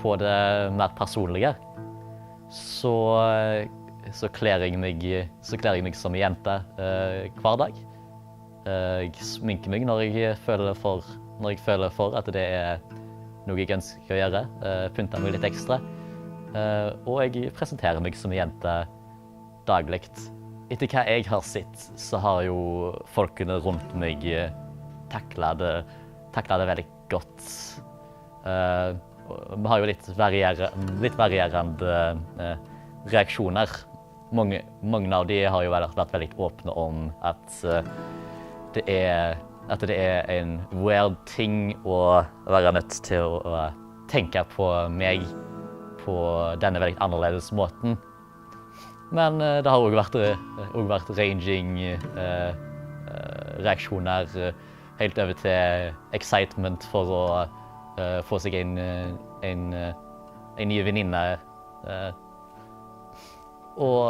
på det mer personlige, så kler jeg meg som en jente hver dag. Jeg sminker meg når jeg føler for at det er noe jeg ønsker å gjøre. Pynter meg litt ekstra. Og jeg presenterer meg som en jente daglig. Etter hva jeg har sett, så har jo folkene rundt meg taklet det veldig godt. Vi har jo litt varierende reaksjoner. Mange av de har jo vært veldig åpne om at det er en weird ting å være nødt til å tenke på meg på denne veldig annerledes måten. Men det har også vært ranging reaksjoner helt over til excitement for å få seg en ny venninne. Og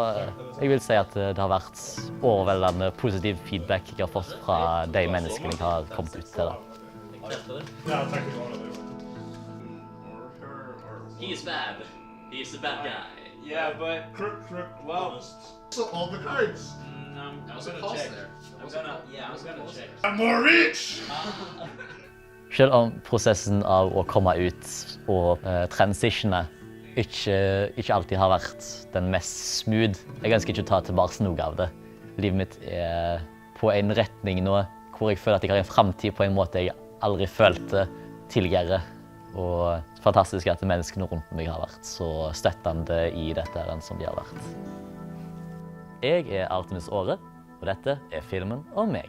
jeg vil si at det har vært overveldende positiv feedback jeg har fått fra de menneskene jeg har kommet ut til. He's bad. He's a bad guy. Yeah, but well, so all the cards. I'm gonna check. I'm gonna check. I'm more rich. Selv om prosessen av å komme ut og transitione ikke alltid har vært den mest smooth, jeg ønsker ikke å ta tilbake noe av det. Livet mitt er på en retning nå hvor jeg føler at jeg har en fremtid på en måte jeg aldri følte tidligere. Og fantastisk at menneskene rundt meg har vært så støttende i dette som de har vært. Jeg er Artemis Aare, og dette er filmen om meg.